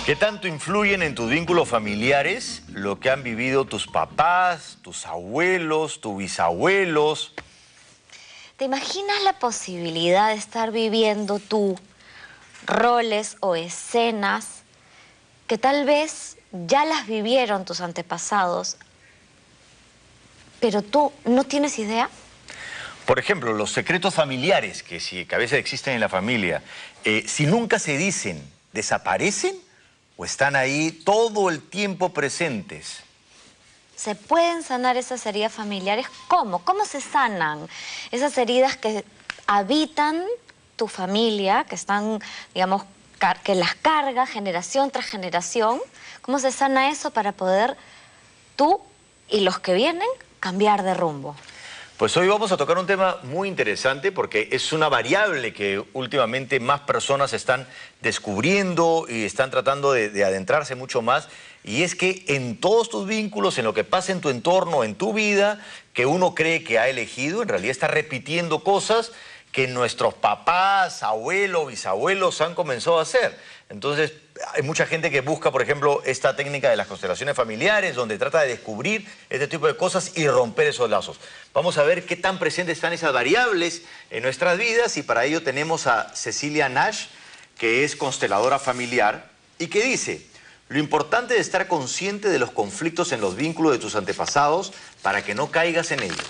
¿Qué tanto influyen en tus vínculos familiares lo que han vivido tus papás, tus abuelos, tus bisabuelos? ¿Te imaginas la posibilidad de estar viviendo tú roles o escenas que tal vez ya las vivieron tus antepasados, pero tú no tienes idea? Por ejemplo, los secretos familiares que a veces existen en la familia, si nunca se dicen, ¿desaparecen o están ahí todo el tiempo presentes? ¿Se pueden sanar esas heridas familiares? ¿Cómo? ¿Cómo se sanan esas heridas que habitan tu familia, que están, digamos, que las carga generación tras generación? ¿Cómo se sana eso para poder tú y los que vienen cambiar de rumbo? Pues hoy vamos a tocar un tema muy interesante porque es una variable que últimamente más personas están descubriendo y están tratando de adentrarse mucho más. Y es que en todos tus vínculos, en lo que pasa en tu entorno, en tu vida, que uno cree que ha elegido, en realidad está repitiendo cosas que nuestros papás, abuelos, bisabuelos han comenzado a hacer. Entonces, hay mucha gente que busca, por ejemplo, esta técnica de las constelaciones familiares, donde trata de descubrir este tipo de cosas y romper esos lazos. Vamos a ver qué tan presentes están esas variables en nuestras vidas, y para ello tenemos a Cecilia Nash, que es consteladora familiar, y que dice: lo importante es estar consciente de los conflictos en los vínculos de tus antepasados para que no caigas en ellos.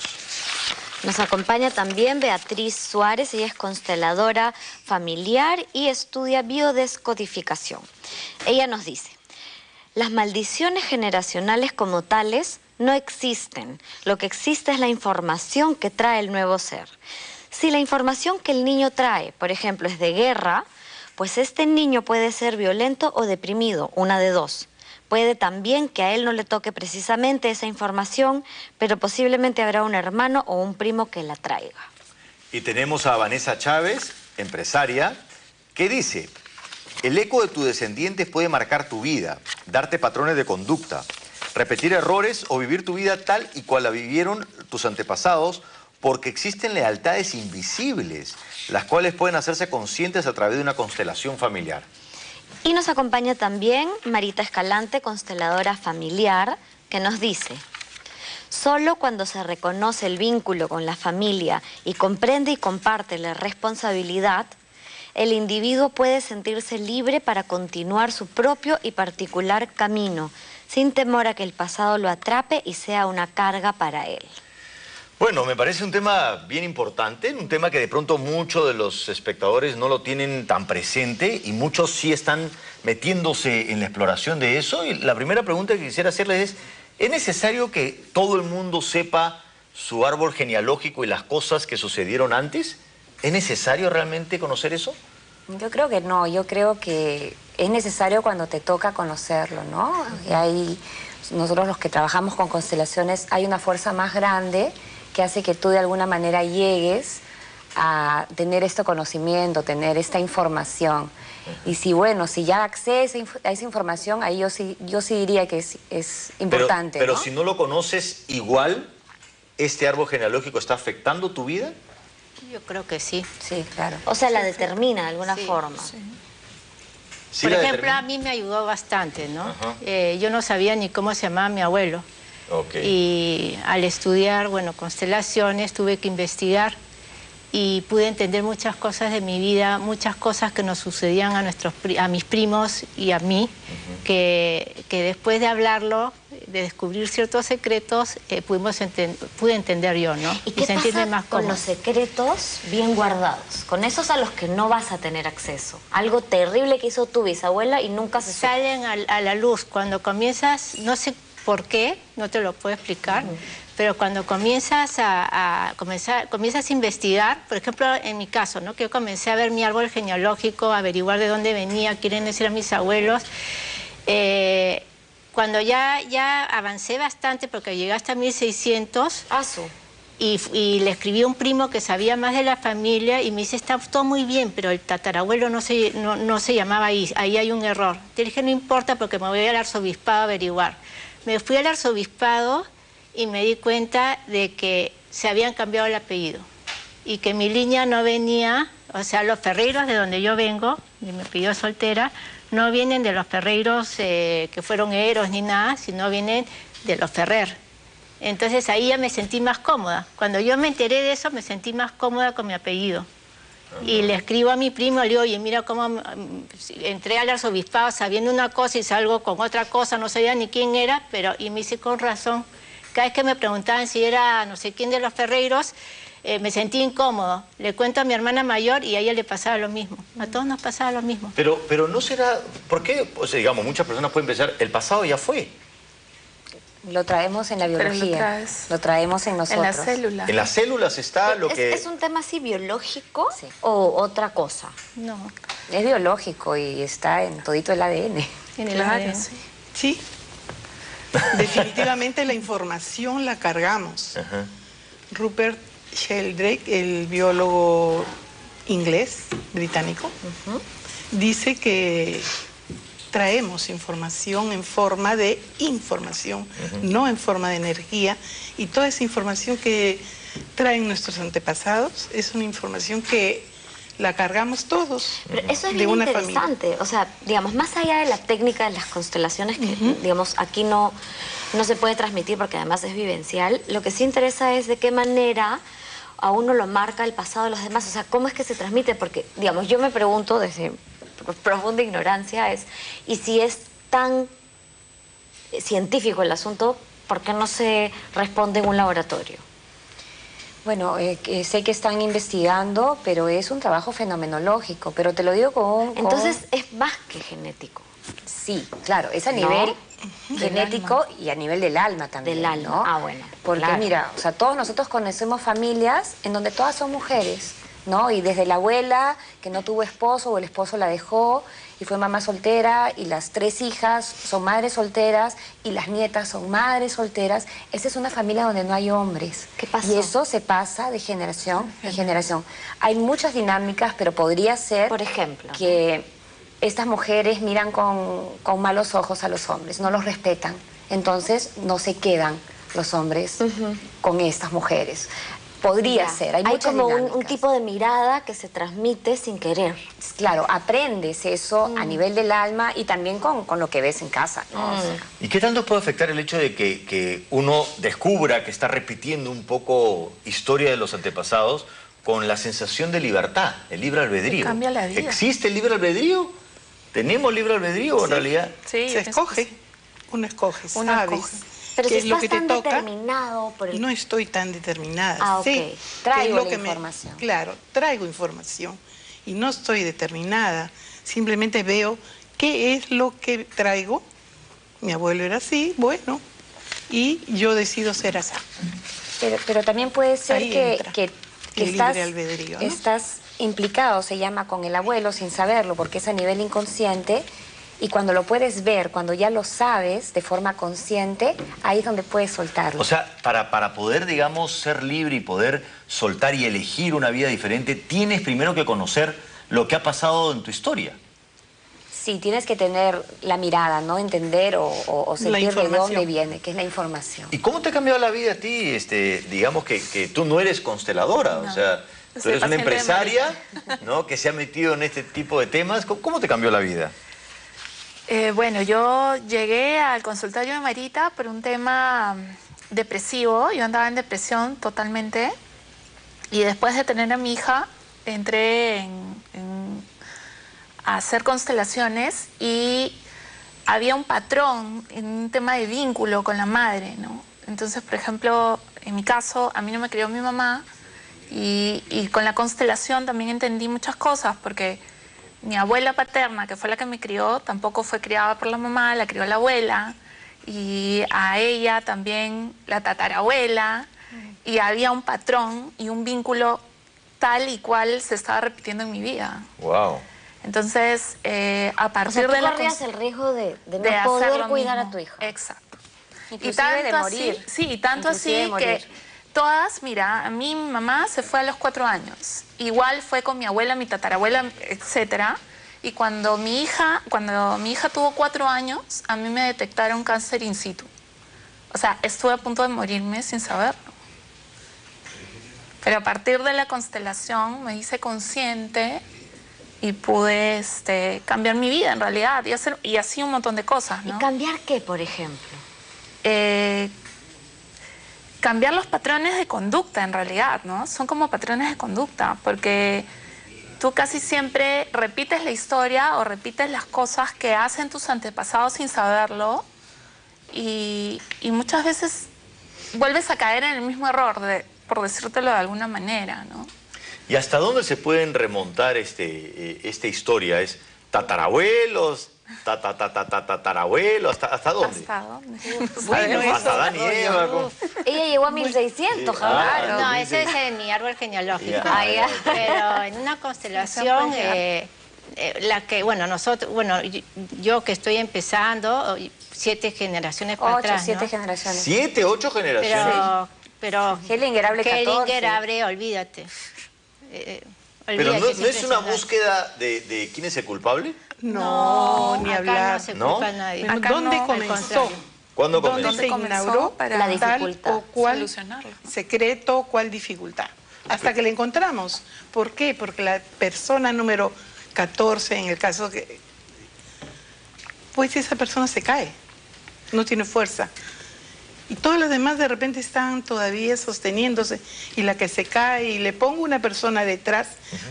Nos acompaña también Beatriz Suárez, ella es consteladora familiar y estudia biodescodificación. Ella nos dice: las maldiciones generacionales como tales no existen. Lo que existe es la información que trae el nuevo ser. Si la información que el niño trae, por ejemplo, es de guerra, pues este niño puede ser violento o deprimido, una de dos. Puede también que a él no le toque precisamente esa información, pero posiblemente habrá un hermano o un primo que la traiga. Y tenemos a Vanessa Chávez, empresaria, que dice: el eco de tus descendientes puede marcar tu vida, darte patrones de conducta, repetir errores o vivir tu vida tal y cual la vivieron tus antepasados, porque existen lealtades invisibles, las cuales pueden hacerse conscientes a través de una constelación familiar. Y nos acompaña también Marita Escalante, consteladora familiar, que nos dice: solo cuando se reconoce el vínculo con la familia y comprende y comparte la responsabilidad, el individuo puede sentirse libre para continuar su propio y particular camino, sin temor a que el pasado lo atrape y sea una carga para él. Bueno, me parece un tema bien importante, un tema que de pronto muchos de los espectadores no lo tienen tan presente y muchos sí están metiéndose en la exploración de eso. Y la primera pregunta que quisiera hacerles ¿es necesario que todo el mundo sepa su árbol genealógico y las cosas que sucedieron antes? ¿Es necesario realmente conocer eso? Yo creo que no, yo creo que es necesario cuando te toca conocerlo, ¿no? Y nosotros los que trabajamos con constelaciones, hay una fuerza más grande que hace que tú de alguna manera llegues a tener este conocimiento, tener esta información. Y si, bueno, si ya accedes a esa información, ahí yo sí diría que es importante, Pero ¿no? si no lo conoces, igual, ¿este árbol genealógico está afectando tu vida? Yo creo que sí. Sí, claro. O sea, la determina de alguna forma. Sí. ¿Sí Por la ejemplo, determina? a mí me ayudó bastante, ¿no? Ajá. Yo no sabía ni cómo se llamaba mi abuelo. Ok. Y al estudiar, bueno, constelaciones, tuve que investigar y pude entender muchas cosas de mi vida, muchas cosas que nos sucedían a mis primos y a mí, que después de hablarlo, de descubrir ciertos secretos, pude entender yo, ¿no? ¿Y qué sentirme pasa más con cómoda. los secretos bien guardados? Con esos a los que no vas a tener acceso. Algo terrible que hizo tu bisabuela y nunca se supo. Salen a la luz cuando comienzas, no sé por qué, no te lo puedo explicar, pero cuando comienzas comienzas a investigar, por ejemplo, en mi caso, ¿no? Que yo comencé a ver mi árbol genealógico, a averiguar de dónde venía, quiénes eran mis abuelos. Cuando ya avancé bastante, porque llegué hasta 1600, y le escribí a un primo que sabía más de la familia y me dice: está todo muy bien, pero el tatarabuelo no se llamaba ahí hay un error. Te dije: no importa, porque me voy al arzobispado a averiguar. Me fui al arzobispado y me di cuenta de que se habían cambiado el apellido y que mi línea no venía, o sea, los Ferreiros de donde yo vengo, de mi apellido soltera, no vienen de los Ferreiros que fueron Eros ni nada, sino vienen de los Ferrer. Entonces ahí ya me sentí más cómoda. Cuando yo me enteré de eso, me sentí más cómoda con mi apellido. Y le escribo a mi primo, le digo, oye, mira cómo entré al arzobispado sabiendo una cosa y salgo con otra cosa, no sabía ni quién era, y me dice, con razón. Cada vez que me preguntaban si era no sé quién de los Ferreiros, me sentí incómodo. Le cuento a mi hermana mayor y a ella le pasaba lo mismo. A todos nos pasaba lo mismo. Pero no será... ¿Por qué? O sea, digamos, muchas personas pueden pensar, el pasado ya fue. Lo traemos en la biología, lo traemos en nosotros. En las células. En las células está lo que... ¿Es un tema así biológico o otra cosa? No, es biológico y está en todito el ADN. En el ADN. Sí. Definitivamente la información la cargamos. Ajá. Rupert Sheldrake, el biólogo inglés, británico, dice que traemos información en forma de información, no en forma de energía, y toda esa información que traen nuestros antepasados es una información que la cargamos todos. Pero eso es bien interesante, o sea, digamos, más allá de la técnica de las constelaciones, que digamos, aquí no se puede transmitir porque además es vivencial, lo que sí interesa es de qué manera a uno lo marca el pasado de los demás, o sea, cómo es que se transmite, porque, digamos, yo me pregunto desde profunda ignorancia y si es tan científico el asunto, ¿por qué no se responde en un laboratorio? Bueno, sé que están investigando, pero es un trabajo fenomenológico, pero te lo digo Entonces es más que genético. Sí, claro, es a nivel genético y a nivel del alma también. Del alma, ¿no? ah, bueno. Porque claro. mira, o sea, todos nosotros conocemos familias en donde todas son mujeres, ¿no? Y desde la abuela que no tuvo esposo o el esposo la dejó y fue mamá soltera, y las 3 hijas son madres solteras y las nietas son madres solteras. Esa es una familia donde no hay hombres. ¿Qué pasó? Y eso se pasa de generación en generación. Hay muchas dinámicas, pero podría ser, por ejemplo, que estas mujeres miran con malos ojos a los hombres, no los respetan. Entonces no se quedan los hombres con estas mujeres. Podría ser, hay muchas como dinámicas. un tipo de mirada que se transmite sin querer. Claro, aprendes eso a nivel del alma y también con lo que ves en casa, ¿no? O sea, ¿Y qué tanto puede afectar el hecho de que uno descubra que está repitiendo un poco historia de los antepasados con la sensación de libertad, el libre albedrío? Cambia la vida. ¿Existe el libre albedrío? ¿Tenemos libre albedrío en realidad? Sí, Se escoge, uno escoge, sabes Pero qué si es lo estás que te tan toca. determinado por el... No estoy tan determinada. Ah, ok. Sí, Traigo ¿qué es la lo que información. Claro, traigo información y no estoy determinada. Simplemente veo qué es lo que traigo. Mi abuelo era así, bueno, y yo decido ser así. pero también puede ser Ahí que entra que el libre albedrío, ¿no? estás implicado, se llama, con el abuelo sin saberlo, porque es a nivel inconsciente, y cuando lo puedes ver, cuando ya lo sabes de forma consciente, ahí es donde puedes soltarlo. O sea, para poder, digamos, ser libre y poder soltar y elegir una vida diferente, tienes primero que conocer lo que ha pasado en tu historia. Sí, tienes que tener la mirada, ¿no? Entender o sentir de dónde viene, que es la información. ¿Y cómo te ha cambiado la vida a ti? Digamos que tú no eres consteladora, o sea, tú eres una empresaria, ¿no? Que se ha metido en este tipo de temas. ¿Cómo te cambió la vida? Bueno, yo llegué al consultorio de Marita por un tema depresivo. Yo andaba en depresión totalmente. Y después de tener a mi hija, entré a hacer constelaciones y había un patrón en un tema de vínculo con la madre, ¿no? Entonces, por ejemplo, en mi caso, a mí no me crió mi mamá y con la constelación también entendí muchas cosas, porque mi abuela paterna, que fue la que me crió, tampoco fue criada por la mamá, la crió la abuela, y a ella también la tatarabuela, y había un patrón y un vínculo tal y cual se estaba repitiendo en mi vida. Wow. Entonces, a partir de la... corrías el riesgo de no poder cuidar a tu hija. Exacto. Inclusive de morir. Sí, y tanto así que todas, mira, a mí mi mamá se fue a los 4 años. Igual fue con mi abuela, mi tatarabuela, etcétera. Y cuando mi hija tuvo 4 años, a mí me detectaron cáncer in situ. O sea, estuve a punto de morirme sin saberlo. Pero a partir de la constelación me hice consciente y pude cambiar mi vida en realidad y así un montón de cosas, ¿no? ¿Y cambiar qué, por ejemplo? Cambiar los patrones de conducta en realidad, ¿no? Son como patrones de conducta, porque tú casi siempre repites la historia o repites las cosas que hacen tus antepasados sin saberlo y muchas veces vuelves a caer en el mismo error, por decírtelo de alguna manera, ¿no? ¿Y hasta dónde se pueden remontar esta historia? ¿Es tatarabuelos? ¿Tatarabuelos? ¿Hasta dónde? ¿Hasta dónde? Bueno, Hasta Adán y Eva. Ella llegó a 1600, claro. No, ese es mi árbol genealógico. Ya. Ah, ya. Pero en una constelación, la que, bueno, nosotros, bueno, yo que estoy empezando, 7 generaciones para atrás, 7 ¿no? generaciones. 7, 8 generaciones. Pero Hellinger hable 14. Hellinger abre, olvídate. Pero Olvídate, no es una impresionante. búsqueda de quién es el culpable. No, ni acá hablar. no se ¿No? culpa a nadie. Bueno, Acá ¿dónde no, al comenzó? contrario. ¿Cuándo ¿Dónde comenzó? se comenzó inauguró para la tal dificultad, o cual solucionarlo? secreto, cuál dificultad? Hasta que la encontramos. ¿Por qué? Porque la persona número 14, en el caso que... Pues esa persona se cae, no tiene fuerza. Y todas las demás de repente están todavía sosteniéndose. Y la que se cae, y le pongo una persona detrás,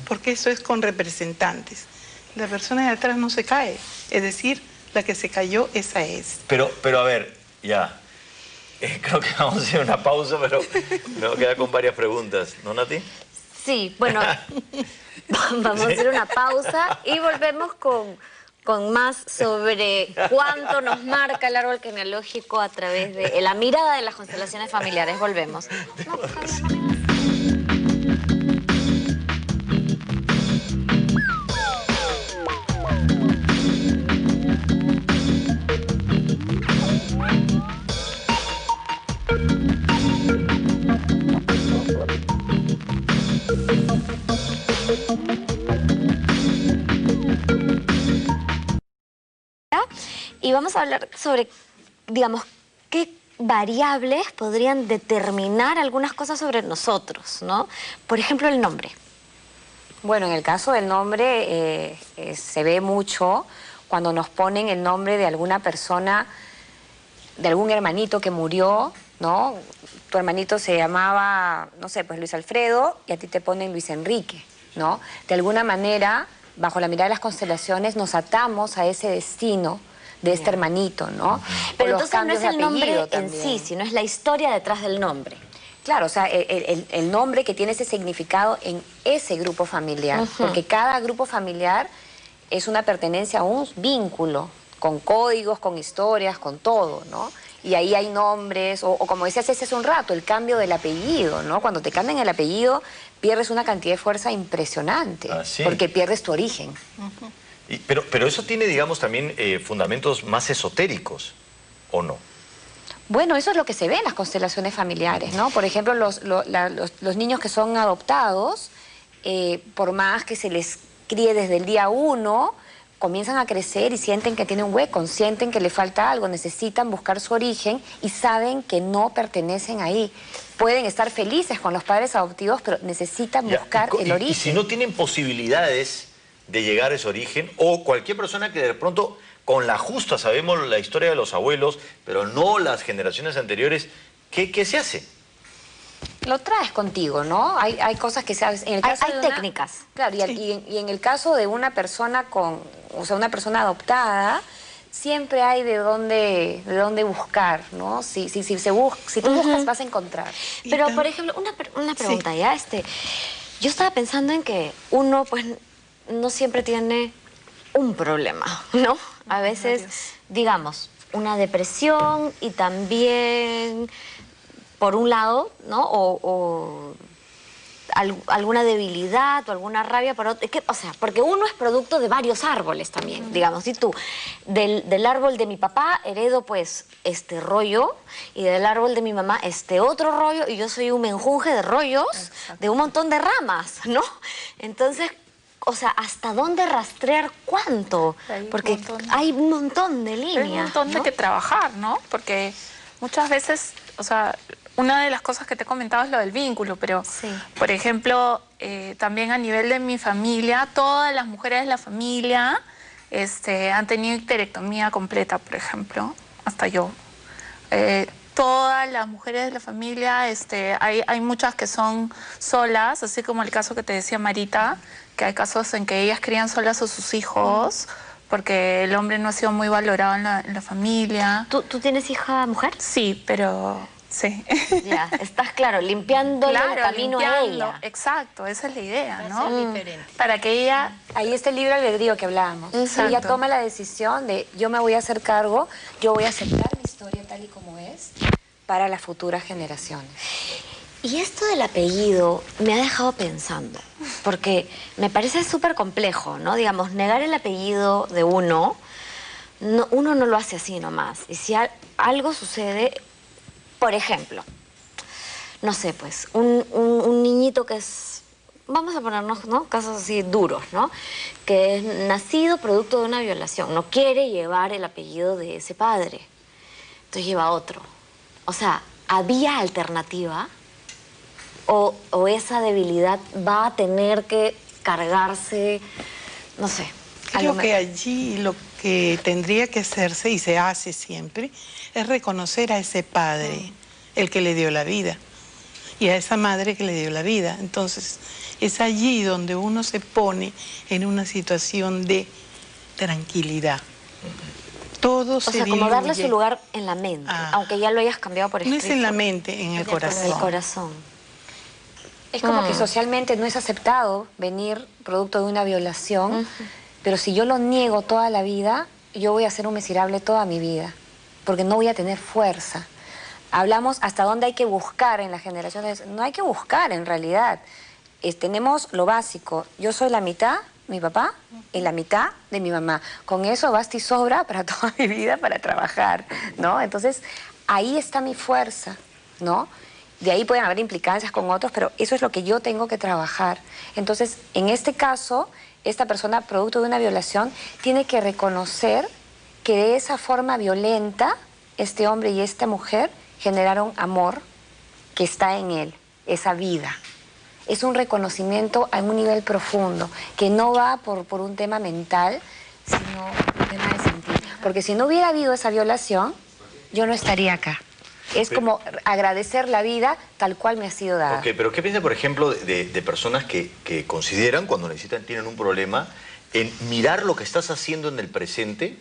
porque eso es con representantes. La persona de atrás no se cae. Es decir, la que se cayó, esa es. Pero a ver, ya. Creo que vamos a hacer una pausa, pero me voy a quedar con varias preguntas. ¿No, Nati? Sí, bueno, vamos a hacer una pausa y volvemos con más sobre cuánto nos marca el árbol genealógico a través de la mirada de las constelaciones familiares. Volvemos. No, todavía no. Y vamos a hablar sobre, digamos, qué variables podrían determinar algunas cosas sobre nosotros, ¿no? Por ejemplo, el nombre. Bueno, en el caso del nombre se ve mucho cuando nos ponen el nombre de alguna persona, de algún hermanito que murió, ¿no? Tu hermanito se llamaba, no sé, pues Luis Alfredo y a ti te ponen Luis Enrique, ¿no? De alguna manera, bajo la mirada de las constelaciones, nos atamos a ese destino de este hermanito, ¿no? Pero Los entonces no cambios es de el nombre apellido en también. sí, sino es la historia detrás del nombre. Claro, o sea, el nombre que tiene ese significado en ese grupo familiar, porque cada grupo familiar es una pertenencia a un vínculo, con códigos, con historias, con todo, ¿no? Y ahí hay nombres, o como decías hace un rato, el cambio del apellido, ¿no? Cuando te cambian el apellido, pierdes una cantidad de fuerza impresionante, Sí. porque pierdes tu origen. Pero eso tiene, digamos, también fundamentos más esotéricos, ¿o no? Bueno, eso es lo que se ve en las constelaciones familiares, ¿no? Por ejemplo, los niños que son adoptados, por más que se les críe desde el día 1, comienzan a crecer y sienten que tienen un hueco, sienten que le falta algo, necesitan buscar su origen y saben que no pertenecen ahí. Pueden estar felices con los padres adoptivos, pero necesitan buscar el origen. Y si no tienen posibilidades de llegar a ese origen, o cualquier persona que de pronto, con la justa, sabemos la historia de los abuelos, pero no las generaciones anteriores, ¿qué se hace? Lo traes contigo, ¿no? Hay cosas que se hacen. Hay técnicas. Claro, y en el caso de una persona una persona adoptada, siempre hay de dónde buscar, ¿no? Si tú buscas, vas a encontrar. Pero, por ejemplo, una pregunta, Sí. ¿ya? Yo estaba pensando en que uno, pues, no siempre tiene un problema, ¿no? A veces, digamos, una depresión y también, por un lado, ¿no? O alguna debilidad o alguna rabia por otro. O sea, porque uno es producto de varios árboles también, digamos. Si tú, del árbol de mi papá heredo, pues, este rollo, y del árbol de mi mamá este otro rollo, y yo soy un menjunje de rollos, de un montón de ramas, ¿no? Entonces, o sea, ¿hasta dónde rastrear cuánto? Porque hay un montón de líneas. Hay un montón de que trabajar, ¿no? Porque muchas veces, o sea, una de las cosas que te he comentado es lo del vínculo, pero, por ejemplo, también a nivel de mi familia, todas las mujeres de la familia han tenido histerectomía completa, por ejemplo, hasta yo. Todas las mujeres de la familia, hay muchas que son solas, así como el caso que te decía Marita, que hay casos en que ellas crían solas a sus hijos, porque el hombre no ha sido muy valorado en la familia. ¿Tú tienes hija mujer? Sí, pero... Sí. Ya, estás claro, limpiando el camino a ella. Exacto, esa es la idea, ¿no? Diferente. Para que ella... Ahí está el libre albedrío que hablábamos. Ella toma la decisión de yo me voy a hacer cargo, yo voy a aceptar mi historia tal y como es para las futuras generaciones. Y esto del apellido me ha dejado pensando, porque me parece súper complejo, ¿no? Digamos, negar el apellido de uno no lo hace así nomás. Y si algo sucede, por ejemplo, no sé, pues, un niñito que es, vamos a ponernos, ¿no?, casos así duros, ¿no?, que es nacido producto de una violación, no quiere llevar el apellido de ese padre, entonces lleva otro. O sea, ¿había alternativa? O esa debilidad va a tener que cargarse, no sé. Creo que allí lo que tendría que hacerse, y se hace siempre, es reconocer a ese padre, el que le dio la vida, y a esa madre que le dio la vida. Entonces, es allí donde uno se pone en una situación de tranquilidad. Todo se diluye. Como darle su lugar en la mente, aunque ya lo hayas cambiado por escrito. No es en la mente, en el corazón. En el corazón. Es como que socialmente no es aceptado venir producto de una violación, pero si yo lo niego toda la vida, yo voy a ser un miserable toda mi vida, porque no voy a tener fuerza. Hablamos hasta dónde hay que buscar en las generaciones. No hay que buscar, en realidad. Tenemos lo básico. Yo soy la mitad, mi papá, y la mitad de mi mamá. Con eso basta y sobra para toda mi vida, para trabajar, ¿no? Entonces, ahí está mi fuerza, ¿no? De ahí pueden haber implicancias con otros, pero eso es lo que yo tengo que trabajar. Entonces, en este caso, esta persona, producto de una violación, tiene que reconocer que de esa forma violenta, este hombre y esta mujer generaron amor que está en él, esa vida. Es un reconocimiento a un nivel profundo, que no va por un tema mental, sino un tema de sentir. Porque si no hubiera habido esa violación, yo no estaría acá. Es como agradecer la vida tal cual me ha sido dada. Ok, pero ¿qué piensa, por ejemplo, de personas que consideran, cuando tienen un problema, en mirar lo que estás haciendo en el presente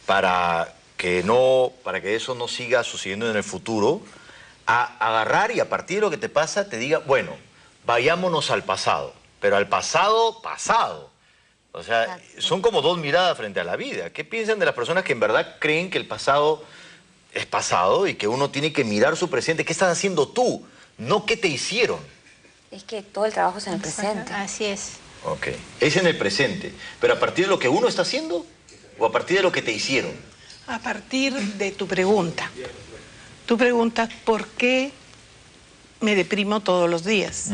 para que eso no siga sucediendo en el futuro, a agarrar y a partir de lo que te pasa te diga, bueno, vayámonos al pasado, pero al pasado, pasado. O sea, son como dos miradas frente a la vida. ¿Qué piensan de las personas que en verdad creen que el pasado es pasado y que uno tiene que mirar su presente? ¿Qué estás haciendo tú? No qué te hicieron. Es que todo el trabajo es en el presente. Así es. Ok, es en el presente. ¿Pero a partir de lo que uno está haciendo o a partir de lo que te hicieron? A partir de tu pregunta. Tú preguntas, ¿por qué me deprimo todos los días?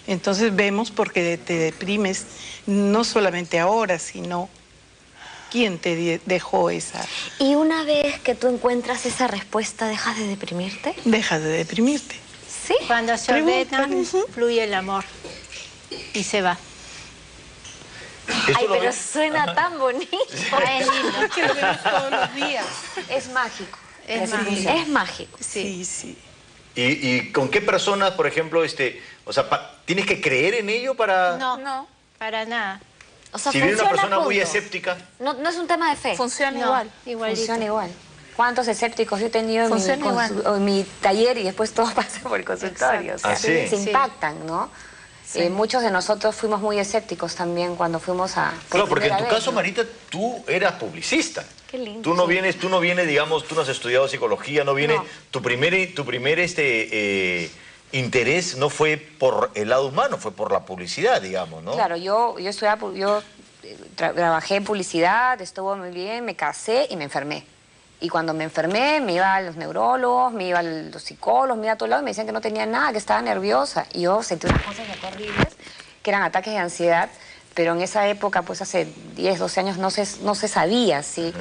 Entonces vemos por qué te deprimes, no solamente ahora, sino quién te dejó esa... Y una vez que tú encuentras esa respuesta, ¿dejas de deprimirte? Dejas de deprimirte. ¿Sí? Cuando se ordenan, fluye el amor y se va. Ay, pero suena tan bonito. Es lindo. Que lo vemos todos los días. Es mágico. Es mágico. Sí, sí. ¿Y con qué personas, por ejemplo, o sea, tienes que creer en ello para...? No, para nada. O sea, si viene una persona punto. muy escéptica. No es un tema de fe. Funciona igual. Igualito. Funciona igual. ¿Cuántos escépticos yo he tenido en mi taller y después todo pasa por el consultorio? O sea, ¿Sí? se impactan, ¿no? Sí. Muchos de nosotros fuimos muy escépticos también cuando fuimos a... Claro, porque en tu caso, Marita, tú eras publicista. Qué lindo. Tú no vienes, digamos, tú no has estudiado psicología, no viene... No. Tu primer interés no fue por el lado humano, fue por la publicidad, digamos, ¿no? Claro, yo trabajé en publicidad, estuvo muy bien, me casé y me enfermé. Y cuando me enfermé, me iba a los neurólogos, me iba a los psicólogos, me iba a todos lados y me decían que no tenía nada, que estaba nerviosa. Y yo sentí unas cosas horribles, que eran ataques de ansiedad, pero en esa época, pues hace 10, 12 años, no se sabía, ¿sí?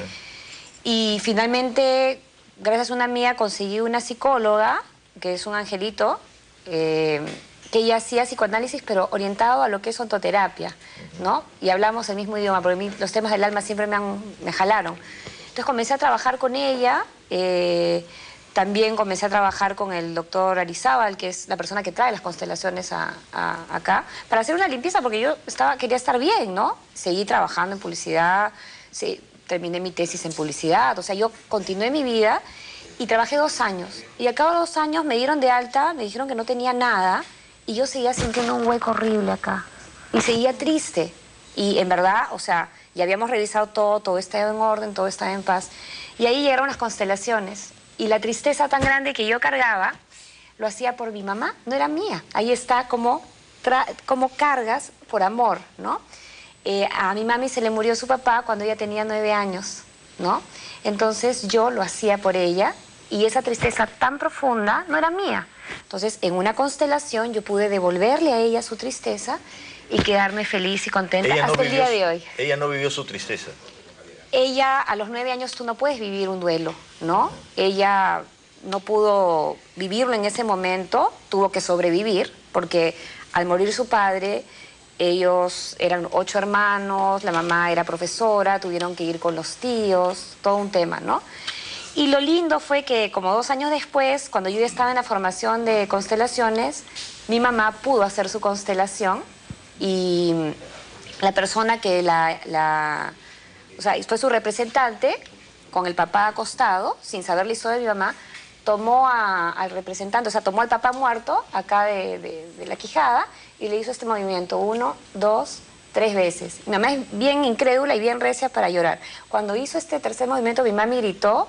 Y finalmente, gracias a una amiga, conseguí una psicóloga que es un angelito, que ella hacía psicoanálisis, pero orientado a lo que es ontoterapia, ¿no? Y hablamos el mismo idioma, porque a mí los temas del alma siempre me jalaron. Entonces comencé a trabajar con ella, también comencé a trabajar con el doctor Arizábal, que es la persona que trae las constelaciones acá, para hacer una limpieza, porque yo quería estar bien, ¿no? Seguí trabajando en publicidad, terminé mi tesis en publicidad, o sea, yo continué mi vida y trabajé 2 años. Y al cabo de 2 años me dieron de alta, me dijeron que no tenía nada, y yo seguía sintiendo un hueco horrible acá. Y seguía triste. Y en verdad, o sea, ya habíamos revisado todo estaba en orden, todo estaba en paz. Y ahí llegaron las constelaciones. Y la tristeza tan grande que yo cargaba, lo hacía por mi mamá, no era mía. Ahí está como cargas por amor, ¿no? A mi mami se le murió su papá cuando ella tenía 9 años, ¿no? Entonces yo lo hacía por ella y esa tristeza tan profunda no era mía. Entonces en una constelación yo pude devolverle a ella su tristeza y quedarme feliz y contenta hasta el día de hoy. Ella no vivió su tristeza. Ella, a los 9 años tú no puedes vivir un duelo, ¿no? Ella no pudo vivirlo en ese momento, tuvo que sobrevivir, porque al morir su padre, ellos eran 8 hermanos, la mamá era profesora, tuvieron que ir con los tíos, todo un tema, ¿no? Y lo lindo fue que como 2 años después, cuando yo ya estaba en la formación de constelaciones, mi mamá pudo hacer su constelación y la persona que o sea, fue su representante, con el papá acostado, sin saber la historia de mi mamá, tomó al representante, o sea, tomó al papá muerto, acá de la quijada, y le hizo este movimiento 1, 2, 3 veces. Mi mamá es bien incrédula y bien recia para llorar. Cuando hizo este tercer movimiento, mi mamá gritó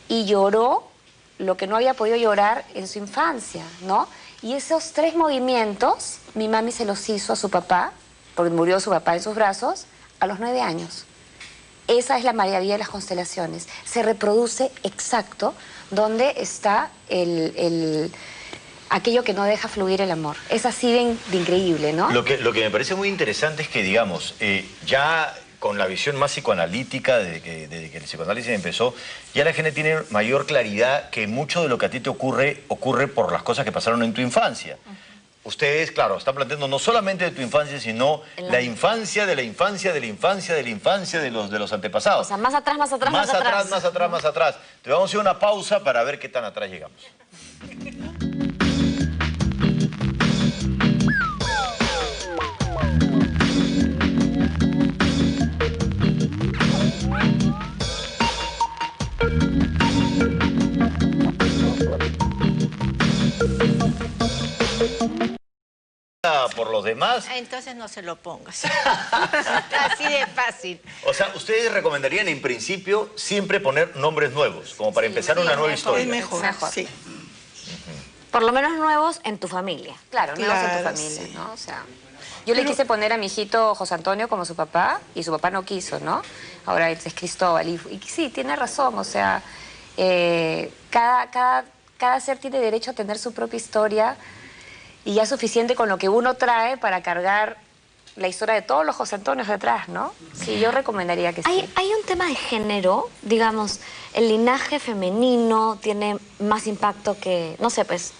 y lloró lo que no había podido llorar en su infancia, ¿no? Y esos 3 movimientos, mi mami se los hizo a su papá, porque murió su papá en sus brazos, a los 9 años. Esa es la maravilla de las constelaciones. Se reproduce exacto donde está aquello que no deja fluir el amor. Es así de increíble, ¿no? Lo que me parece muy interesante es que, digamos, ya con la visión más psicoanalítica, desde que el psicoanálisis empezó, ya la gente tiene mayor claridad que mucho de lo que a ti te ocurre por las cosas que pasaron en tu infancia. Ustedes, claro, están planteando no solamente de tu infancia, sino la infancia de la infancia de la infancia de la infancia de los antepasados. O sea, más atrás, más atrás, más atrás. Más atrás, más atrás. Te vamos a hacer una pausa para ver qué tan atrás llegamos. Por los demás. Entonces no se lo pongas. Así de fácil. O sea, ustedes recomendarían en principio siempre poner nombres nuevos, como para empezar una nueva historia. Es mejor, sí. Por lo menos nuevos en tu familia. Claro, nuevos en tu familia, sí. ¿no? O sea, yo le quise poner a mi hijito José Antonio como su papá y su papá no quiso, ¿no? Ahora es Cristóbal y sí, tiene razón, o sea, cada ser tiene derecho a tener su propia historia. Y ya es suficiente con lo que uno trae para cargar la historia de todos los José Antonios detrás, ¿no? Sí, yo recomendaría que sí. Hay un tema de género, digamos, el linaje femenino tiene más impacto que, no sé, pues,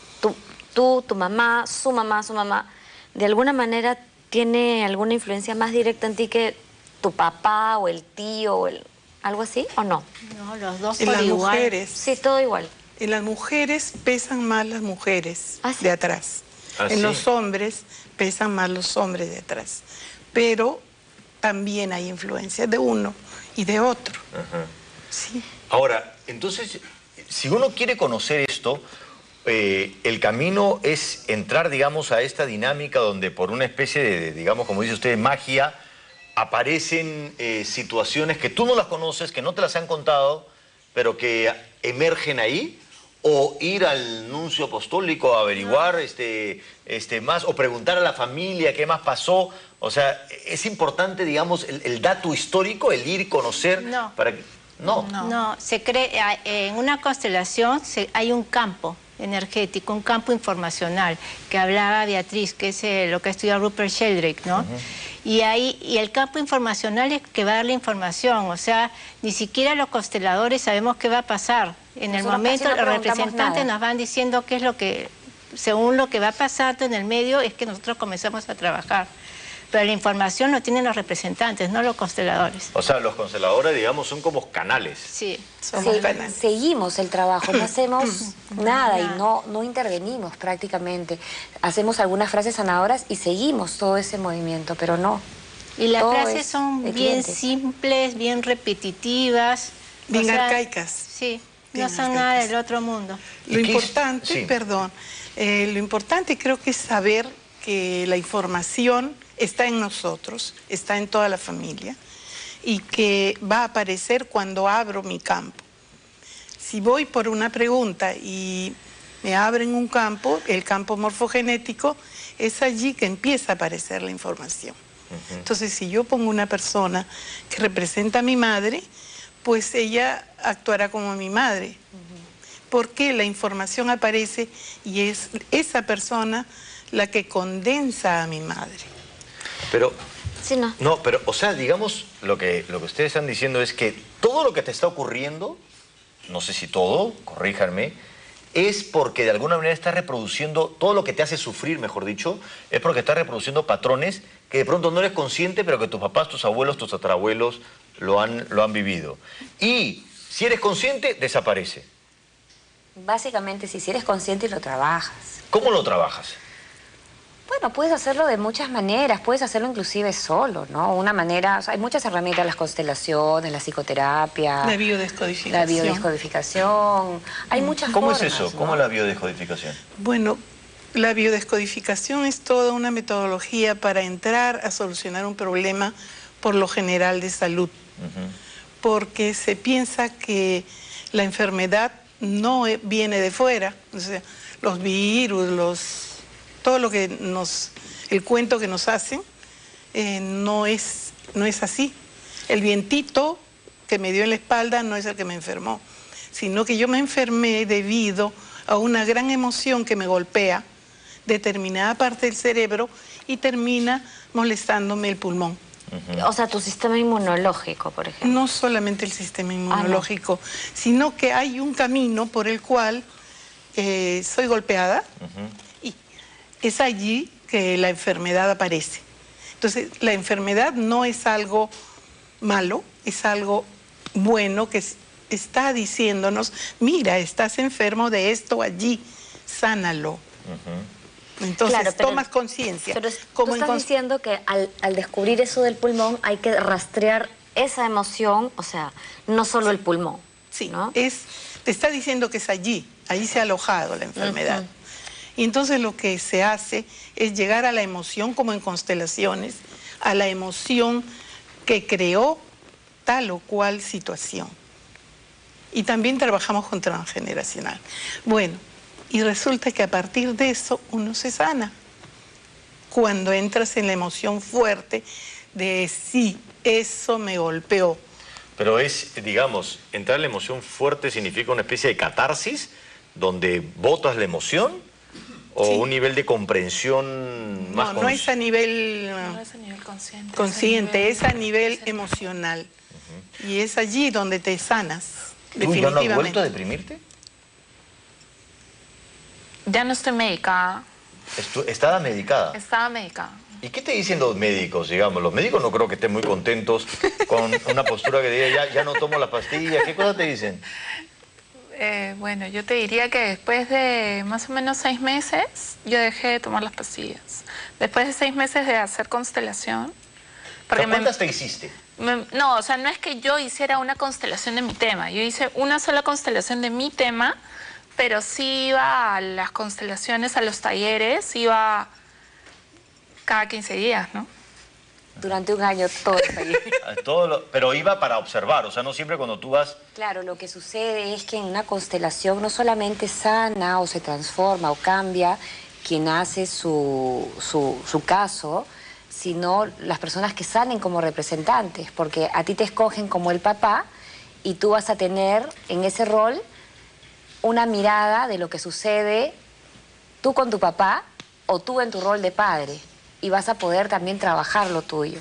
tu mamá, su mamá, de alguna manera tiene alguna influencia más directa en ti que tu papá o el tío o algo así, ¿o no? No, los dos En por las igual. mujeres. Sí, todo igual. En las mujeres pesan más las mujeres ¿Ah, sí? de atrás. ¿Ah, sí? En los hombres pesan más los hombres de atrás. Pero también hay influencias de uno y de otro. Ajá. Sí. Ahora, entonces, si uno quiere conocer esto, el camino es entrar, digamos, a esta dinámica donde por una especie de, digamos, como dice usted, magia, aparecen situaciones que tú no las conoces, que no te las han contado, pero que emergen ahí. O ir al nuncio apostólico a averiguar más, o preguntar a la familia qué más pasó. O sea, es importante, digamos, el dato histórico, el ir y conocer. No. Para que... No, se cree, en una constelación hay un campo energético, un campo informacional, que hablaba Beatriz, que es lo que ha estudiado Rupert Sheldrake, ¿no? Y el campo informacional es que va a dar la información, o sea, ni siquiera los consteladores sabemos qué va a pasar. En el Nosotros momento casi no los preguntamos representantes nada. nos van diciendo qué es lo que, según lo que va pasando en el medio, es que nosotros comenzamos a trabajar. Pero la información lo tienen los representantes, no los consteladores. O sea, los consteladores, digamos, son como canales. Sí. Somos canales. Seguimos el trabajo, no hacemos nada y no intervenimos prácticamente. Hacemos algunas frases sanadoras y seguimos todo ese movimiento, pero no. Y las Todo frases es son de bien clientes. simples, bien repetitivas. Bien O sea, arcaicas. Sí, Bien no son nada arcaicas. del otro mundo. Lo ¿Y qué es? importante, Sí. perdón, lo importante creo que es saber que la información está en nosotros, está en toda la familia y que va a aparecer cuando abro mi campo. Si voy por una pregunta y me abren un campo, el campo morfogenético, es allí que empieza a aparecer la información. Entonces, si yo pongo una persona que representa a mi madre, pues ella actuará como mi madre. Porque la información aparece y es esa persona la que condensa a mi madre. Pero, Sí, no. no, pero, o sea, digamos, lo que ustedes están diciendo es que todo lo que te está ocurriendo, no sé si todo, corríjanme, es porque de alguna manera estás reproduciendo, todo lo que te hace sufrir, mejor dicho, es porque estás reproduciendo patrones que de pronto no eres consciente, pero que tus papás, tus abuelos, tus tatarabuelos lo han vivido. Y si eres consciente, desaparece. Básicamente, si eres consciente y lo trabajas. ¿Cómo lo trabajas? Bueno, puedes hacerlo de muchas maneras, puedes hacerlo inclusive solo, ¿no? Una manera, o sea, hay muchas herramientas, las constelaciones, la psicoterapia, La biodescodificación. la biodescodificación, hay muchas ¿Cómo formas, es eso? ¿no? ¿Cómo es la biodescodificación? Bueno, la biodescodificación es toda una metodología para entrar a solucionar un problema, por lo general, de salud. Porque se piensa que la enfermedad no viene de fuera, o sea, los virus, todo lo que el cuento que nos hacen, no es así. El vientito que me dio en la espalda no es el que me enfermó, sino que yo me enfermé debido a una gran emoción que me golpea determinada parte del cerebro y termina molestándome el pulmón. O sea, tu sistema inmunológico, por ejemplo. No solamente el sistema inmunológico, sino que hay un camino por el cual soy golpeada y es allí que la enfermedad aparece. Entonces, la enfermedad no es algo malo, es algo bueno que está diciéndonos, mira, estás enfermo de esto allí, sánalo. Entonces, Claro, pero- tomas conciencia. Pero Como tú en estás diciendo que al descubrir eso del pulmón hay que rastrear esa emoción, o sea, no solo el pulmón. Sí, ¿no? te está diciendo que es allí se ha alojado la enfermedad. Y entonces lo que se hace es llegar a la emoción, como en constelaciones, a la emoción que creó tal o cual situación. Y también trabajamos con transgeneracional. Bueno, y resulta que a partir de eso uno se sana. Cuando entras en la emoción fuerte de sí, eso me golpeó. Pero es, digamos, entrar en la emoción fuerte significa una especie de catarsis, donde botas la emoción, o Sí. un nivel de comprensión más No es a nivel No es a nivel consciente. consciente, es a nivel emocional. Y es allí donde te sanas, ¿Tú ya no has vuelto a definitivamente. deprimirte? Ya no estoy medicada. Estaba medicada. Estaba medicada. ¿Y qué te dicen los médicos, digamos? Los médicos no creo que estén muy contentos con una postura que diga, ya no tomo las pastillas. ¿Qué cosas te dicen? Bueno, yo te diría que después de más o menos 6 meses, yo dejé de tomar las pastillas. Después de 6 meses de hacer constelación. ¿Cuántas te hiciste? No, o sea, no es que yo hiciera una constelación de mi tema. Yo hice una sola constelación de mi tema, pero sí iba a las constelaciones, a los talleres, iba cada 15 días, ¿no? Durante un año todo está allí. Pero iba para observar, o sea, no siempre cuando tú vas... Claro, lo que sucede es que en una constelación no solamente sana o se transforma o cambia quien hace su caso, sino las personas que salen como representantes, porque a ti te escogen como el papá y tú vas a tener en ese rol una mirada de lo que sucede tú con tu papá o tú en tu rol de padre. y vas a poder también trabajar lo tuyo.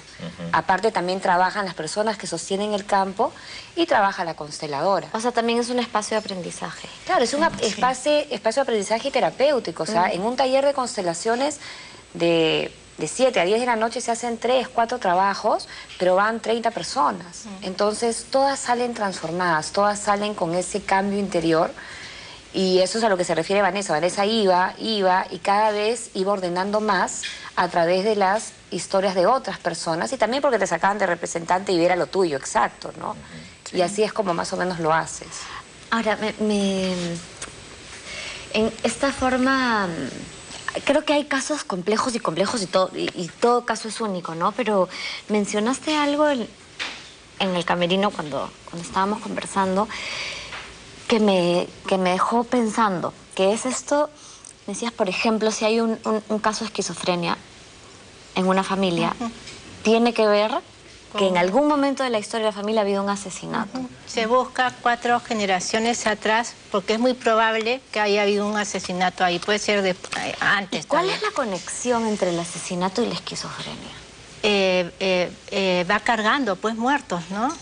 Aparte también trabajan las personas que sostienen el campo y trabaja la consteladora. O sea, también es un espacio de aprendizaje. Claro, es un espacio de aprendizaje terapéutico. O sea, en un taller de constelaciones de 7 a 10 de la noche se hacen 3, 4 trabajos, pero van 30 personas. Entonces, todas salen transformadas, todas salen con ese cambio interior. Y eso es a lo que se refiere Vanessa. Vanessa iba y cada vez iba ordenando más a través de las historias de otras personas y también porque te sacaban de representante y era lo tuyo, exacto, ¿no? Sí. Y así es como más o menos lo haces. Ahora, en esta forma, creo que hay casos complejos y todo caso es único, ¿no? Pero mencionaste algo en el camerino cuando estábamos conversando que me dejó pensando, que es esto, decías, por ejemplo, si hay un caso de esquizofrenia en una familia, tiene que ver que en algún momento de la historia de la familia ha habido un asesinato. Se busca 4 generaciones atrás porque es muy probable que haya habido un asesinato ahí, puede ser antes. ¿Cuál es la conexión entre el asesinato y la esquizofrenia? Va cargando, pues, muertos, ¿no?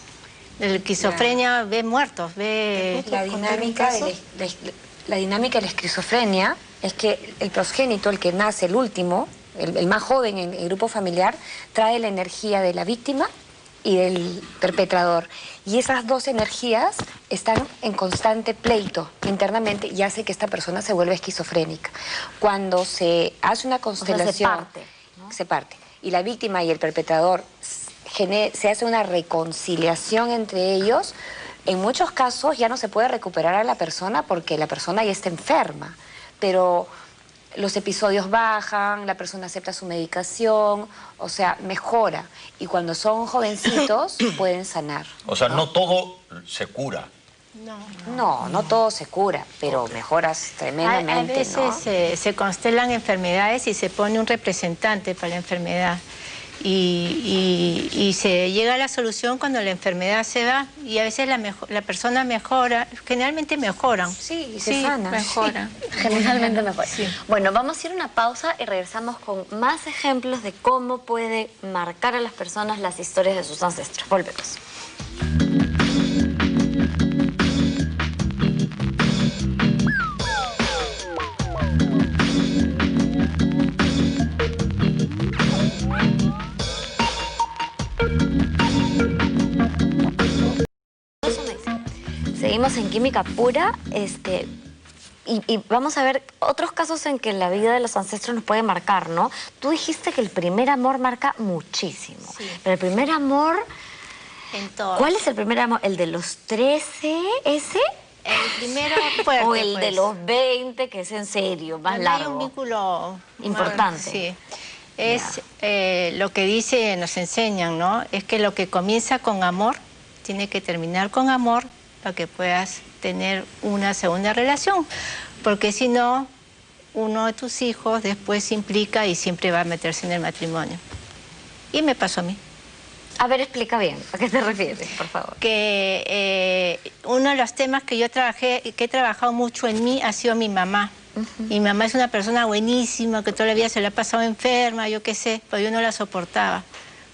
La esquizofrenia ve muertos, ve... La dinámica de la esquizofrenia es que el prosgénito, el que nace, el último, el más joven en el grupo familiar, trae la energía de la víctima y del perpetrador. Y esas dos energías están en constante pleito internamente y hace que esta persona se vuelva esquizofrénica. Cuando se hace una constelación... O sea, se parte, ¿no? Se parte. Y la víctima y el perpetrador se hace una reconciliación entre ellos. En muchos casos ya no se puede recuperar a la persona porque la persona ya está enferma, pero los episodios bajan, la persona acepta su medicación, o sea, mejora. Y cuando son jovencitos pueden sanar. O sea, no todo se cura. No todo se cura, pero mejoras tremendamente, A veces se constelan enfermedades y se pone un representante para la enfermedad. Y se llega a la solución cuando la enfermedad se va y a veces la persona mejora, generalmente mejoran. Sí, y se sana. Mejoran. Generalmente mejor. Sí. Bueno, vamos a ir a una pausa y regresamos con más ejemplos de cómo puede marcar a las personas las historias de sus ancestros. Volvemos. Seguimos en Química Pura, y vamos a ver otros casos en que la vida de los ancestros nos puede marcar, ¿no? Tú dijiste que el primer amor marca muchísimo, sí. Pero el primer amor... En todo. ¿Cuál es el primer amor? ¿El de los 13, ese? El primero fuerte, ¿O el de los 20, que es en serio, más largo? Hay un vínculo importante. Sí. Es lo que nos enseñan, ¿no? Es que lo que comienza con amor tiene que terminar con amor para que puedas tener una segunda relación, porque si no, uno de tus hijos después se implica y siempre va a meterse en el matrimonio. Y me pasó a mí. A ver, explica bien, ¿a qué te refieres, por favor? Que uno de los temas que he trabajado mucho en mí ha sido mi mamá. Mi mamá es una persona buenísima, que toda la vida se la ha pasado enferma, yo qué sé, pero yo no la soportaba.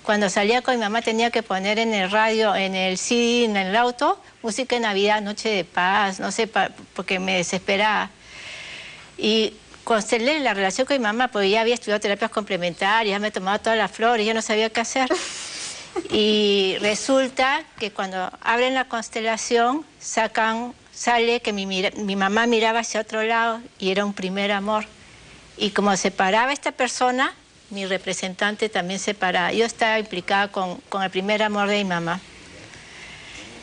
Cuando salía con mi mamá tenía que poner en el radio, en el CD, en el auto, música de Navidad, Noche de Paz, no sé, porque me desesperaba. Y constelé la relación con mi mamá, porque ya había estudiado terapias complementarias, me tomaba todas las flores, ya no sabía qué hacer. Y resulta que cuando abren la constelación, sale que mi mamá miraba hacia otro lado y era un primer amor. Y como se paraba esta persona, mi representante también se paraba. Yo estaba implicada con el primer amor de mi mamá.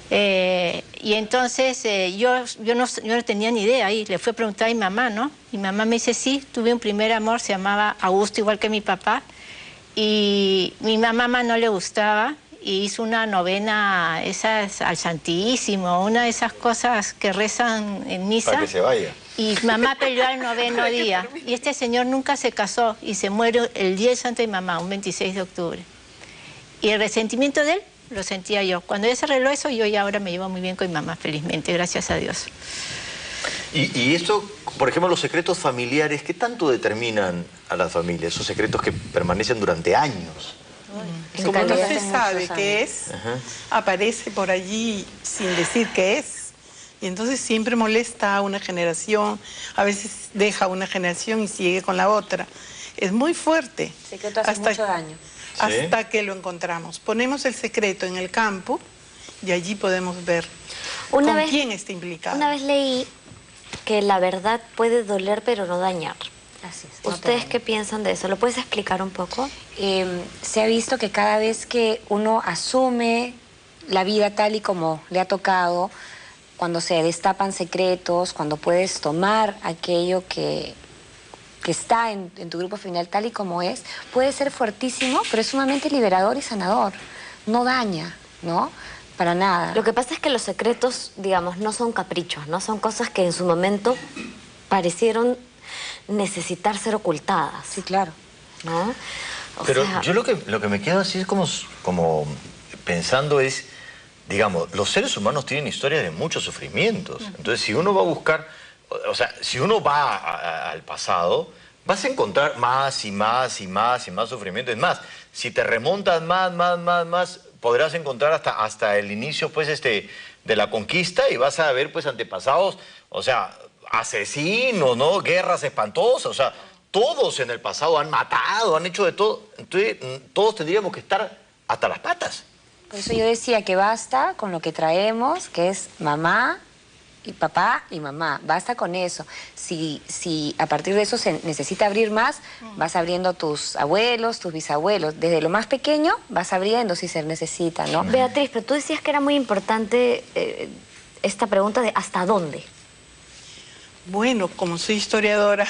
Y entonces yo no tenía ni idea y le fui a preguntar a mi mamá, ¿no? Y mi mamá me dice, sí, tuve un primer amor, se llamaba Augusto, igual que mi papá. Y mi mamá no le gustaba y hizo una novena al Santísimo, una de esas cosas que rezan en misa. Para que se vaya. Y mamá peleó al 9º día. Y este señor nunca se casó y se muere el día de Santo de mamá, un 26 de octubre. Y el resentimiento de él lo sentía yo. Cuando ella se arregló eso, yo ya ahora me llevo muy bien con mi mamá, felizmente, gracias a Dios. Y esto, por ejemplo, los secretos familiares, ¿qué tanto determinan a la familia? Esos secretos que permanecen durante años. Como no se sabe qué es, aparece por allí sin decir qué es. Y entonces siempre molesta a una generación, a veces deja a una generación y sigue con la otra. Es muy fuerte. Secreto hace mucho daño. Hasta que lo encontramos. Ponemos el secreto en el campo y allí podemos ver quién está implicado. Una vez leí que la verdad puede doler pero no dañar. Así es. ¿Ustedes qué piensan de eso? ¿Lo puedes explicar un poco? Se ha visto que cada vez que uno asume la vida tal y como le ha tocado, cuando se destapan secretos, cuando puedes tomar aquello que está en tu grupo final tal y como es, puede ser fuertísimo, pero es sumamente liberador y sanador. No daña, ¿no? Para nada. Lo que pasa es que los secretos, digamos, no son caprichos, ¿no? Son cosas que en su momento parecieron necesitar ser ocultadas. Sí, claro. ¿No? Pero yo lo que me quedo así es como pensando es, digamos, los seres humanos tienen historias de muchos sufrimientos. Entonces, si uno va a buscar, o sea, si uno va al pasado, vas a encontrar más y más y más y más sufrimiento. Es más, si te remontas más, podrás encontrar hasta el inicio, pues, de la conquista y vas a ver, pues, antepasados, o sea, asesinos, ¿no? Guerras espantosas, o sea, todos en el pasado han matado, han hecho de todo. Entonces, todos tendríamos que estar hasta las patas. Por eso yo decía que basta con lo que traemos, que es mamá y papá y mamá. Basta con eso. Si a partir de eso se necesita abrir más, vas abriendo tus abuelos, tus bisabuelos. Desde lo más pequeño vas abriendo si se necesita, ¿no? Beatriz, pero tú decías que era muy importante esta pregunta de ¿hasta dónde? Bueno, como soy historiadora,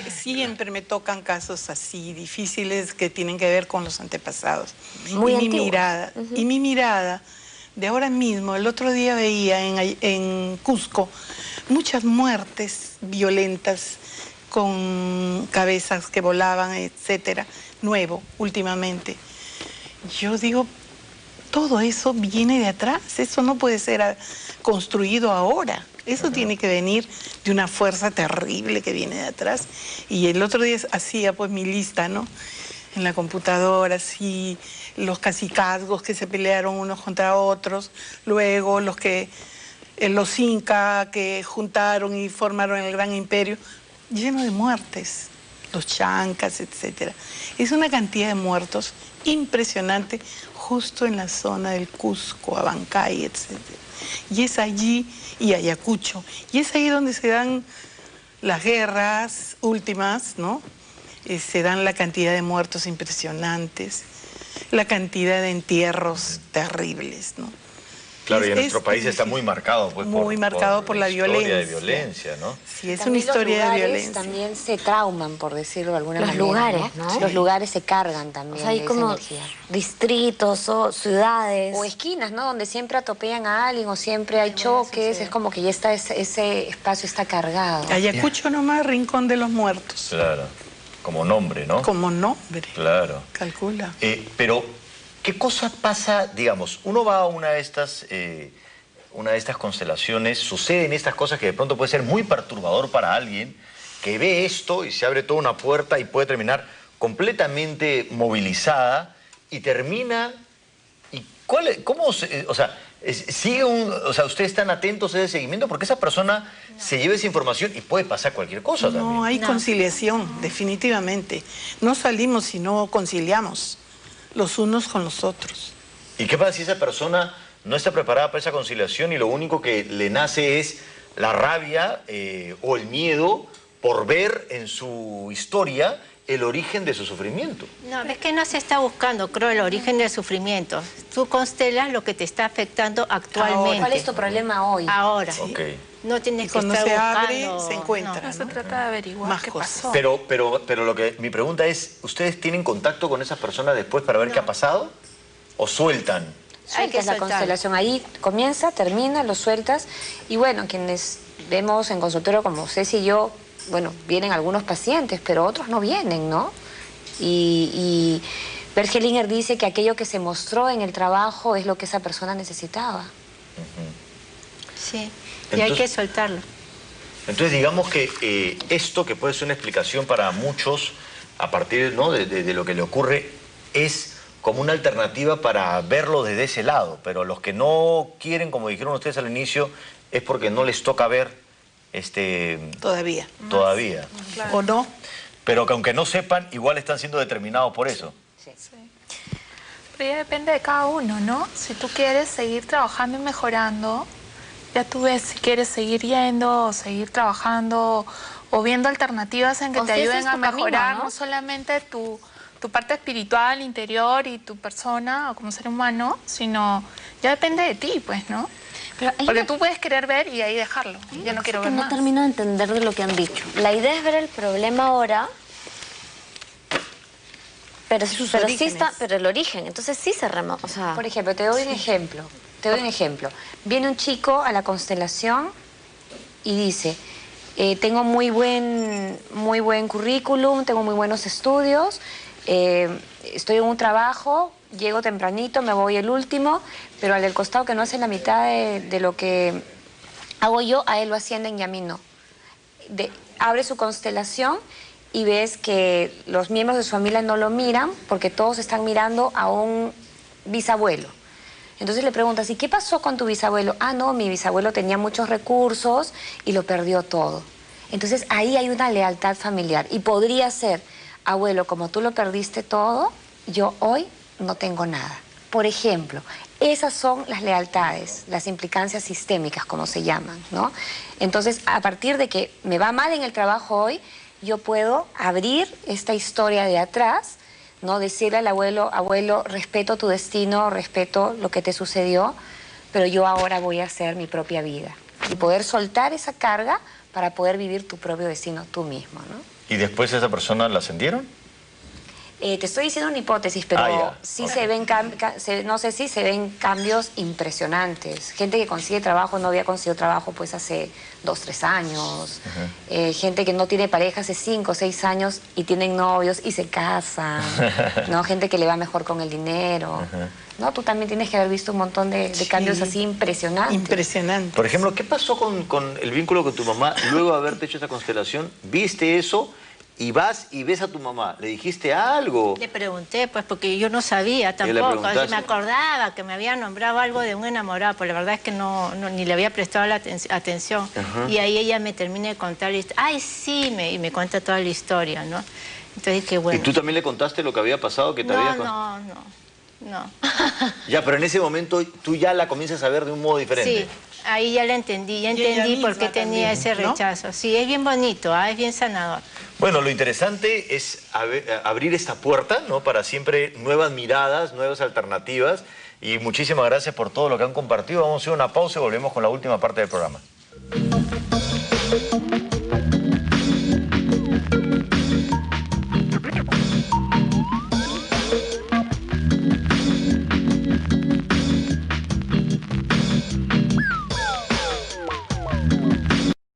siempre me tocan casos así, difíciles, que tienen que ver con los antepasados. Muy mi mirada de ahora mismo, el otro día veía en Cusco muchas muertes violentas con cabezas que volaban, etcétera, nuevo, últimamente. Yo digo, todo eso viene de atrás, eso no puede ser construido ahora. Eso tiene que venir de una fuerza terrible que viene de atrás. Y el otro día hacía pues mi lista, ¿no? En la computadora, así, los cacicazgos que se pelearon unos contra otros, luego los incas que juntaron y formaron el gran imperio, lleno de muertes, los chancas, etcétera. Es una cantidad de muertos impresionante justo en la zona del Cusco, Abancay, etcétera. Y es allí, y Ayacucho, y es ahí donde se dan las guerras últimas, ¿no? Se dan la cantidad de muertos impresionantes, la cantidad de entierros terribles, ¿no? Claro, y en nuestro país está muy marcado, pues, muy marcado por la violencia. Historia de violencia, ¿no? Sí, es una historia de violencia. También se trauman, por decirlo de alguna manera. Los lugares, ¿no? Sí. Los lugares se cargan también. O sea, hay de como esa energía. distritos o ciudades. O esquinas, ¿no? Donde siempre atropellan a alguien o siempre hay choques. Es como que ya está ese espacio está cargado. Ayacucho nomás, Rincón de los Muertos. Claro, como nombre, ¿no? Como nombre. Claro. Calcula. Pero, ¿qué cosa pasa, digamos, uno va a una de estas constelaciones, suceden estas cosas que de pronto puede ser muy perturbador para alguien que ve esto y se abre toda una puerta y puede terminar completamente movilizada y termina... ¿Y ustedes están atentos a ese seguimiento? Porque esa persona se lleva esa información y puede pasar cualquier cosa también. No, hay conciliación, definitivamente. No salimos si no conciliamos los unos con los otros. ¿Y qué pasa si esa persona no está preparada para esa conciliación y lo único que le nace es la rabia o el miedo por ver en su historia el origen de su sufrimiento? No, es que no se está buscando, creo, el origen del sufrimiento. Tú constelas lo que te está afectando actualmente. Ahora, ¿cuál es tu problema hoy? Ahora. Sí. Okay. No tienes que cuando estar se buscando... abre, se encuentra. No se trata de averiguar más qué cosas. pasó. Pero mi pregunta es, ¿ustedes tienen contacto con esas personas después para ver qué ha pasado? ¿O sueltan? Sueltas la constelación, ahí comienza, termina, lo sueltas. Y bueno, quienes vemos en consultorio como Ceci y yo, bueno, vienen algunos pacientes, pero otros no vienen, ¿no? Y Bergelinger dice que aquello que se mostró en el trabajo es lo que esa persona necesitaba. Sí, y hay que soltarlo. Entonces digamos que esto, que puede ser una explicación para muchos a partir, ¿no?, de lo que le ocurre, es como una alternativa para verlo desde ese lado, pero los que no quieren, como dijeron ustedes al inicio, es porque no les toca ver todavía. Claro. ¿O no? Pero que aunque no sepan, igual están siendo determinados por eso. Sí. Pero ya depende de cada uno, ¿no? Si tú quieres seguir trabajando y mejorando, ya tú ves si quieres seguir yendo o seguir trabajando o viendo alternativas en que te ayuden a mejorar, ¿no? No solamente tu parte espiritual, interior y tu persona o como ser humano, sino ya depende de ti, pues, ¿no? Porque tú puedes querer ver y ahí dejarlo. Yo no quiero ver más. No termino de entender de lo que han dicho. La idea es ver el problema ahora, pero el origen. Entonces sí se remonta. O sea, por ejemplo, te doy un ejemplo. Viene un chico a la constelación y dice, tengo muy buen currículum, tengo muy buenos estudios, estoy en un trabajo, llego tempranito, me voy el último, pero al del costado que no hace la mitad de lo que hago yo, a él lo ascienden y a mí no. Abre su constelación y ves que los miembros de su familia no lo miran porque todos están mirando a un bisabuelo. Entonces le preguntas, ¿y qué pasó con tu bisabuelo? Ah, no, mi bisabuelo tenía muchos recursos y lo perdió todo. Entonces ahí hay una lealtad familiar y podría ser, abuelo, como tú lo perdiste todo, yo hoy no tengo nada. Por ejemplo, esas son las lealtades, las implicancias sistémicas, como se llaman, ¿no? Entonces, a partir de que me va mal en el trabajo hoy, yo puedo abrir esta historia de atrás, ¿no? Decirle al abuelo, abuelo, respeto tu destino, respeto lo que te sucedió, pero yo ahora voy a hacer mi propia vida. Y poder soltar esa carga para poder vivir tu propio destino tú mismo, ¿no? ¿Y después esa persona la ascendieron? Te estoy diciendo una hipótesis, pero sí se ven no sé si se ven cambios impresionantes. Gente que consigue trabajo, no había conseguido trabajo pues hace 2, 3 años. Gente que no tiene pareja hace 5, 6 años y tienen novios y se casan. ¿No? Gente que le va mejor con el dinero. ¿No? Tú también tienes que haber visto un montón de cambios así impresionantes. Impresionante. Por ejemplo, ¿qué pasó con el vínculo con tu mamá luego de haberte hecho esa constelación? ¿Viste eso? Y vas y ves a tu mamá. ¿Le dijiste algo? Le pregunté, pues, porque yo no sabía tampoco. Me acordaba que me había nombrado algo de un enamorado, pero la verdad es que ni le había prestado la atención. Y ahí ella me termina de contar, ay, sí, y me cuenta toda la historia, ¿no? Entonces, qué bueno. ¿Y tú también le contaste lo que había pasado? Que te No. Ya, pero en ese momento tú ya la comienzas a ver de un modo diferente. Sí, ahí ya la entendí, ya entendí por qué tenía ese rechazo. ¿No? Sí, es bien bonito, es bien sanador. Bueno, lo interesante es abrir esta puerta, ¿no? Para siempre nuevas miradas, nuevas alternativas. Y muchísimas gracias por todo lo que han compartido. Vamos a hacer una pausa y volvemos con la última parte del programa.